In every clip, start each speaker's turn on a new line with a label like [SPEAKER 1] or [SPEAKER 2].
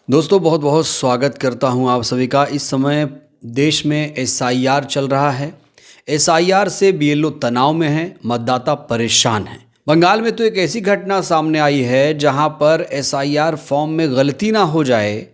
[SPEAKER 1] दोस्तों बहुत बहुत स्वागत करता हूं आप सभी का। इस समय देश में एसआईआर चल रहा है। एसआईआर से बीएलओ तनाव में है, मतदाता परेशान हैं। बंगाल में तो एक ऐसी घटना सामने आई है जहां पर एसआईआर फॉर्म में गलती ना हो जाए,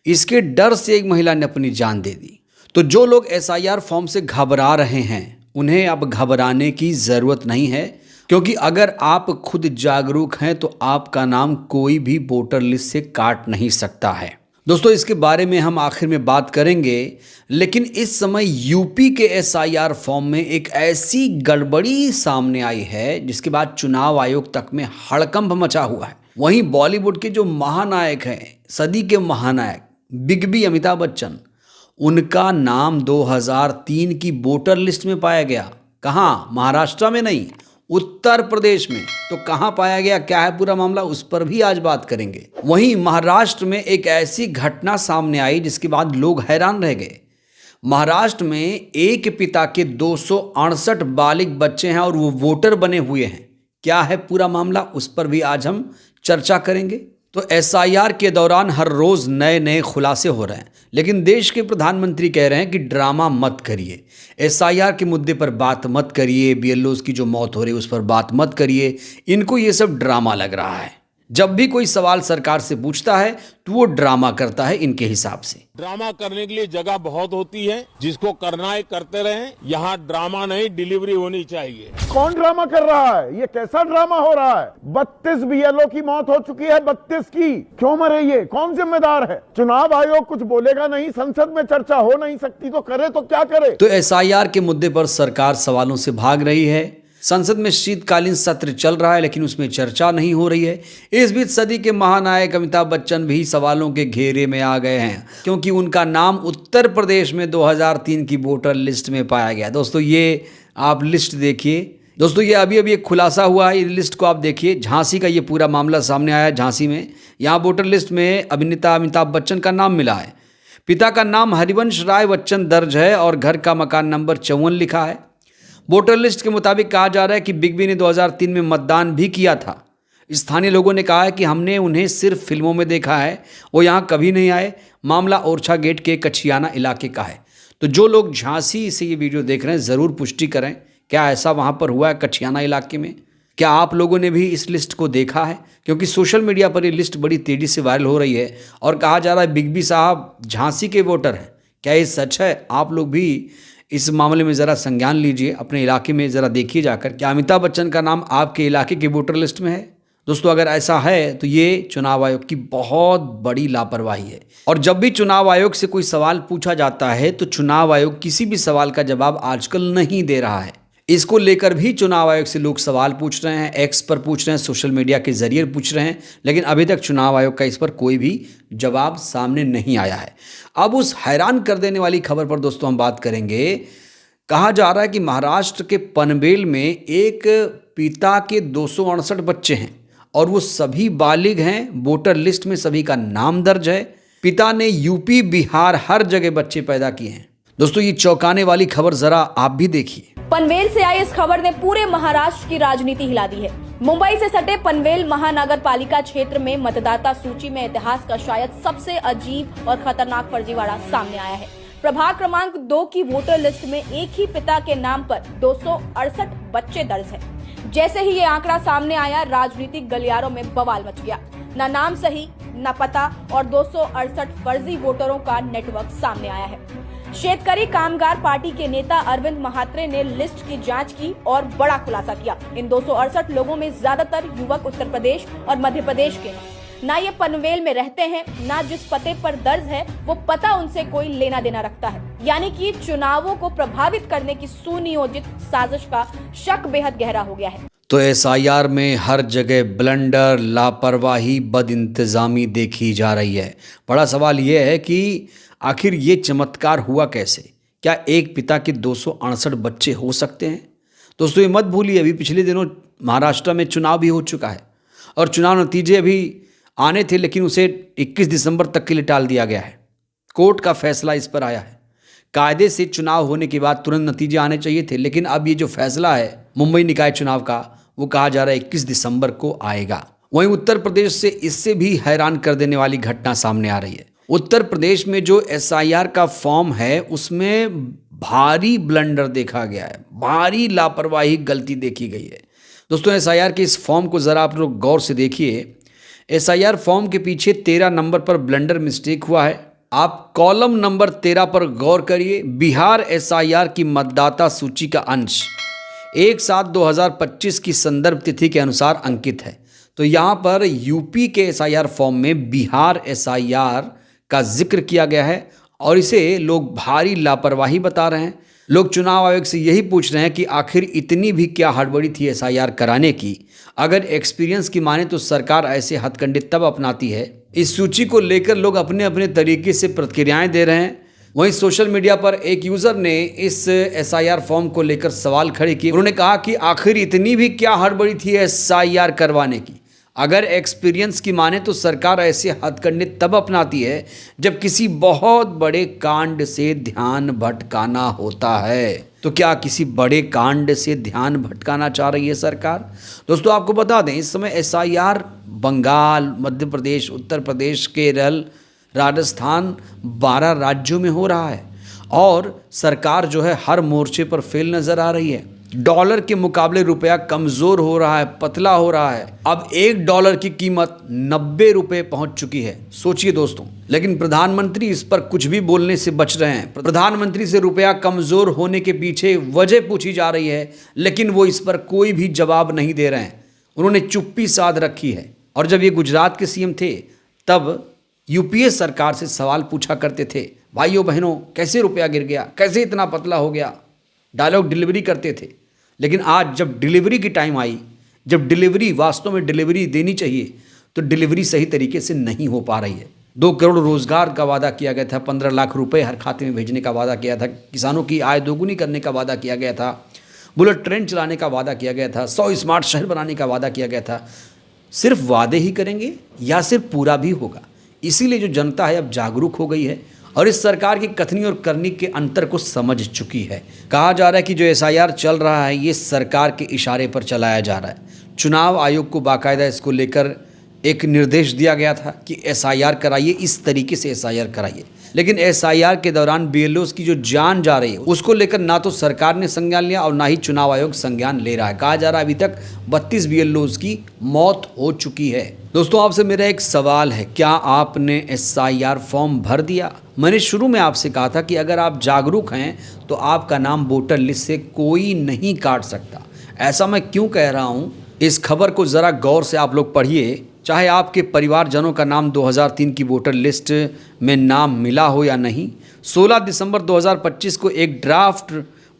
[SPEAKER 1] इसके डर से एक महिला ने अपनी जान दे दी। तो जो लोग एसआईआर फॉर्म से घबरा रहे हैं उन्हें अब घबराने की ज़रूरत नहीं है, क्योंकि अगर आप खुद जागरूक हैं तो आपका नाम कोई भी वोटर लिस्ट से काट नहीं सकता है। दोस्तों इसके बारे में हम आखिर में बात करेंगे, लेकिन इस समय यूपी के एसआईआर फॉर्म में एक ऐसी गड़बड़ी सामने आई है जिसके बाद चुनाव आयोग तक में हड़कंप मचा हुआ है। वहीं बॉलीवुड के जो महानायक हैं, सदी के महानायक बिग बी अमिताभ बच्चन, उनका नाम 2003 की वोटर लिस्ट में पाया गया। कहाँ? महाराष्ट्र में नहीं, उत्तर प्रदेश में। तो कहां पाया गया, क्या है पूरा मामला, उस पर भी आज बात करेंगे। वहीं महाराष्ट्र में एक ऐसी घटना सामने आई जिसके बाद लोग हैरान रह गए। महाराष्ट्र में एक पिता के 268 बालिग बच्चे हैं और वो वोटर बने हुए हैं। क्या है पूरा मामला, उस पर भी आज हम चर्चा करेंगे। तो एसआईआर के दौरान हर रोज नए नए खुलासे हो रहे हैं, लेकिन देश के प्रधानमंत्री कह रहे हैं कि ड्रामा मत करिए, एसआईआर के मुद्दे पर बात मत करिए, बीएलओ की जो मौत हो रही है उस पर बात मत करिए। इनको ये सब ड्रामा लग रहा है। जब भी कोई सवाल सरकार से पूछता है तो वो ड्रामा करता है इनके हिसाब से।
[SPEAKER 2] ड्रामा करने के लिए जगह बहुत होती है, जिसको करना है करते रहें। यहाँ ड्रामा नहीं, डिलीवरी होनी चाहिए।
[SPEAKER 3] कौन ड्रामा कर रहा है? ये कैसा ड्रामा हो रहा है? 32 बीएलओ की मौत हो चुकी है, 32 की। क्यों मरे ये? कौन जिम्मेदार है? चुनाव आयोग कुछ बोलेगा नहीं, संसद में चर्चा हो नहीं सकती, तो करे तो क्या करे?
[SPEAKER 1] तो एसआईआर के मुद्दे पर सरकार सवालों से भाग रही है। संसद में शीतकालीन सत्र चल रहा है लेकिन उसमें चर्चा नहीं हो रही है। इस बीच सदी के महानायक अमिताभ बच्चन भी सवालों के घेरे में आ गए हैं, क्योंकि उनका नाम उत्तर प्रदेश में 2003 की वोटर लिस्ट में पाया गया। दोस्तों ये आप लिस्ट देखिए। दोस्तों ये अभी एक खुलासा हुआ है, इस लिस्ट को आप देखिए। झांसी का ये पूरा मामला सामने आया है। झांसी में यहाँ वोटर लिस्ट में अभिनेता अमिताभ बच्चन का नाम मिला है। पिता का नाम हरिवंश राय बच्चन दर्ज है और घर का मकान नंबर 54 लिखा है। वोटर लिस्ट के मुताबिक कहा जा रहा है कि बिग बी ने 2003 में मतदान भी किया था। स्थानीय लोगों ने कहा है कि हमने उन्हें सिर्फ फिल्मों में देखा है, वो यहाँ कभी नहीं आए। मामला ओरछा गेट के कछियाना इलाके का है। तो जो लोग झांसी से ये वीडियो देख रहे हैं ज़रूर पुष्टि करें, क्या ऐसा वहाँ पर हुआ है कछियाना इलाके में? क्या आप लोगों ने भी इस लिस्ट को देखा है? क्योंकि सोशल मीडिया पर ये लिस्ट बड़ी तेज़ी से वायरल हो रही है और कहा जा रहा है बिग बी साहब झांसी के वोटर हैं। क्या ये सच है? आप लोग भी इस मामले में ज़रा संज्ञान लीजिए, अपने इलाके में ज़रा देखिए जाकर, क्या अमिताभ बच्चन का नाम आपके इलाके की वोटर लिस्ट में है? दोस्तों अगर ऐसा है तो ये चुनाव आयोग की बहुत बड़ी लापरवाही है। और जब भी चुनाव आयोग से कोई सवाल पूछा जाता है तो चुनाव आयोग किसी भी सवाल का जवाब आजकल नहीं दे रहा है। इसको लेकर भी चुनाव आयोग से लोग सवाल पूछ रहे हैं, एक्स पर पूछ रहे हैं, सोशल मीडिया के जरिए पूछ रहे हैं, लेकिन अभी तक चुनाव आयोग का इस पर कोई भी जवाब सामने नहीं आया है। अब उस हैरान कर देने वाली खबर पर दोस्तों हम बात करेंगे। कहा जा रहा है कि महाराष्ट्र के पनवेल में एक पिता के 268 बच्चे हैं और वो सभी बालिग हैं। वोटर लिस्ट में सभी का नाम दर्ज है। पिता ने यूपी बिहार हर जगह बच्चे पैदा किए हैं। दोस्तों ये चौंकाने वाली खबर जरा आप भी देखिए।
[SPEAKER 4] पनवेल से आई इस खबर ने पूरे महाराष्ट्र की राजनीति हिला दी है। मुंबई से सटे पनवेल महानगर पालिका क्षेत्र में मतदाता सूची में इतिहास का शायद सबसे अजीब और खतरनाक फर्जीवाड़ा सामने आया है। प्रभाग क्रमांक 2 की वोटर लिस्ट में एक ही पिता के नाम पर 268 बच्चे दर्ज है। जैसे ही ये आंकड़ा सामने आया, राजनीतिक गलियारों में बवाल मच गया। न नाम सही, न पता और 268 फर्जी वोटरों का नेटवर्क सामने आया है। शेतकरी कामगार पार्टी के नेता अरविंद महात्रे ने लिस्ट की जांच की और बड़ा खुलासा किया। इन 268 लोगों में ज्यादातर युवक उत्तर प्रदेश और मध्य प्रदेश के हैं। ना ये पनवेल में रहते हैं, ना जिस पते पर दर्ज है वो पता उनसे कोई लेना देना रखता है। यानी कि चुनावों को प्रभावित करने की सुनियोजित साजिश का शक बेहद गहरा हो गया है।
[SPEAKER 1] तो एसआईआर में हर जगह ब्लंडर, लापरवाही, बदइंतजामी देखी जा रही है। बड़ा सवाल यह है कि आखिर ये चमत्कार हुआ कैसे? क्या एक पिता के 268 बच्चे हो सकते हैं? दोस्तों ये मत भूलिए, अभी पिछले दिनों महाराष्ट्र में चुनाव भी हो चुका है और चुनाव नतीजे अभी आने थे, लेकिन उसे 21 दिसंबर तक के लिए टाल दिया गया है। कोर्ट का फैसला इस पर आया है। कायदे से चुनाव होने के बाद तुरंत नतीजे आने चाहिए थे, लेकिन अब ये जो फैसला है मुंबई निकाय चुनाव का, वो कहा जा रहा है 21 दिसंबर को आएगा। वहीं उत्तर प्रदेश से इससे भी हैरान कर देने वाली घटना सामने आ रही है। उत्तर प्रदेश में जो एसआईआर का फॉर्म है उसमें भारी ब्लंडर देखा गया है, भारी लापरवाही गलती देखी गई है। दोस्तों एसआईआर के इस फॉर्म को ज़रा आप लोग गौर से देखिए। एसआईआर फॉर्म के पीछे 13 नंबर पर ब्लंडर मिस्टेक हुआ है। आप कॉलम नंबर 13 पर गौर करिए। बिहार एसआईआर की मतदाता सूची का अंश 1/7/2025 की संदर्भ तिथि के अनुसार अंकित है। तो यहाँ पर यूपी के एसआईआर फॉर्म में बिहार एसआईआर का जिक्र किया गया है और इसे लोग भारी लापरवाही बता रहे हैं। लोग चुनाव आयोग से यही पूछ रहे हैं कि आखिर इतनी भी क्या हड़बड़ी थी एसआईआर कराने की। अगर एक्सपीरियंस की माने तो सरकार ऐसे हथकंडे तब अपनाती है। इस सूची को लेकर लोग अपने अपने तरीके से प्रतिक्रियाएं दे रहे हैं। वहीं सोशल मीडिया पर एक यूज़र ने इस एसआईआर फॉर्म को लेकर सवाल खड़े किए। उन्होंने कहा कि आखिर इतनी भी क्या हड़बड़ी थी एसआईआर करवाने की। अगर एक्सपीरियंस की माने तो सरकार ऐसे हथकंडे तब अपनाती है जब किसी बहुत बड़े कांड से ध्यान भटकाना होता है। तो क्या किसी बड़े कांड से ध्यान भटकाना चाह रही है सरकार? दोस्तों आपको बता दें इस समय एसआईआर बंगाल, मध्य प्रदेश, उत्तर प्रदेश, केरल, राजस्थान 12 राज्यों में हो रहा है और सरकार जो है हर मोर्चे पर फेल नजर आ रही है। डॉलर के मुकाबले रुपया कमज़ोर हो रहा है, पतला हो रहा है। अब $1 की कीमत 90 रुपये पहुंच चुकी है। सोचिए दोस्तों, लेकिन प्रधानमंत्री इस पर कुछ भी बोलने से बच रहे हैं। प्रधानमंत्री से रुपया कमज़ोर होने के पीछे वजह पूछी जा रही है, लेकिन वो इस पर कोई भी जवाब नहीं दे रहे हैं। उन्होंने चुप्पी साध रखी है। और जब ये गुजरात के सीएम थे तब यूपीए सरकार से सवाल पूछा करते थे, भाइयों बहनों कैसे रुपया गिर गया, कैसे इतना पतला हो गया, डायलॉग डिलीवरी करते थे। लेकिन आज जब डिलीवरी की टाइम आई, जब डिलीवरी वास्तव में डिलीवरी देनी चाहिए, तो डिलीवरी सही तरीके से नहीं हो पा रही है। 2 करोड़ रोजगार का वादा किया गया था, 15 लाख रुपए हर खाते में भेजने का वादा किया था, किसानों की आय दोगुनी करने का वादा किया गया था, बुलेट ट्रेन चलाने का वादा किया गया था, 100 स्मार्ट शहर बनाने का वादा किया गया था। सिर्फ वादे ही करेंगे या सिर्फ पूरा भी होगा? इसीलिए जो जनता है अब जागरूक हो गई है और इस सरकार की कथनी और करनी के अंतर को समझ चुकी है। कहा जा रहा है कि जो एसआईआर चल रहा है ये सरकार के इशारे पर चलाया जा रहा है। चुनाव आयोग को बाकायदा इसको लेकर एक निर्देश दिया गया था कि एसआईआर कराइए, इस तरीके से एसआईआर कराइए। लेकिन एसआईआर के दौरान बीएलओस की जो जान जा रही है उसको लेकर ना तो सरकार ने संज्ञान लिया और ना ही चुनाव आयोग संज्ञान ले रहा है। कहा जा रहा है अभी तक 32 बीएलओस की मौत हो चुकी है। दोस्तों आपसे मेरा एक सवाल है, क्या आपने एसआईआर फॉर्म भर दिया? मैंने शुरू में आपसे कहा था कि अगर आप जागरूक हैं तो आपका नाम वोटर लिस्ट से कोई नहीं काट सकता। ऐसा मैं क्यों कह रहा हूँ, इस खबर को ज़रा गौर से आप लोग पढ़िए। चाहे आपके परिवारजनों का नाम 2003 की वोटर लिस्ट में नाम मिला हो या नहीं, 16 दिसंबर 2025 को एक ड्राफ्ट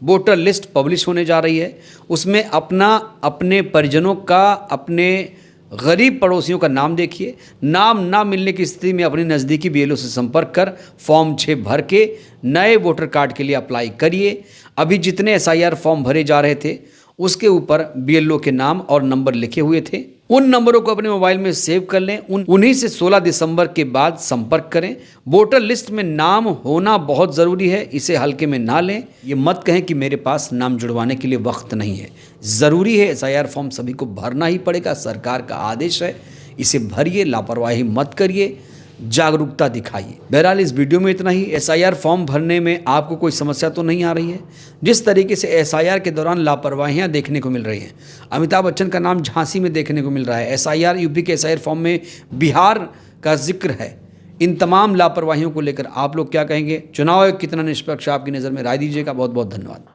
[SPEAKER 1] वोटर लिस्ट पब्लिश होने जा रही है। उसमें अपने परिजनों का, अपने गरीब पड़ोसियों का नाम देखिए। नाम ना मिलने की स्थिति में अपने नज़दीकी बीएलओ से संपर्क कर फॉर्म 6 भर के नए वोटर कार्ड के लिए अप्लाई करिए। अभी जितने एसआईआर फॉर्म भरे जा रहे थे उसके ऊपर बीएलओ के नाम और नंबर लिखे हुए थे। उन नंबरों को अपने मोबाइल में सेव कर लें। उन्हीं से 16 दिसंबर के बाद संपर्क करें। वोटर लिस्ट में नाम होना बहुत ज़रूरी है, इसे हल्के में ना लें। ये मत कहें कि मेरे पास नाम जुड़वाने के लिए वक्त नहीं है। ज़रूरी है, एसआईआर फॉर्म सभी को भरना ही पड़ेगा, सरकार का आदेश है, इसे भरिए, लापरवाही मत करिए, जागरूकता दिखाइए। बहरहाल इस वीडियो में इतना ही। एसआईआर फॉर्म भरने में आपको कोई समस्या तो नहीं आ रही है? जिस तरीके से एसआईआर के दौरान लापरवाहियां देखने को मिल रही हैं, अमिताभ बच्चन का नाम झांसी में देखने को मिल रहा है, एसआईआर यूपी के एसआईआर फॉर्म में बिहार का जिक्र है, इन तमाम लापरवाहियों को लेकर आप लोग क्या कहेंगे? चुनाव आयोग कितना निष्पक्ष आपकी नज़र में, राय दीजिएगा। बहुत बहुत धन्यवाद।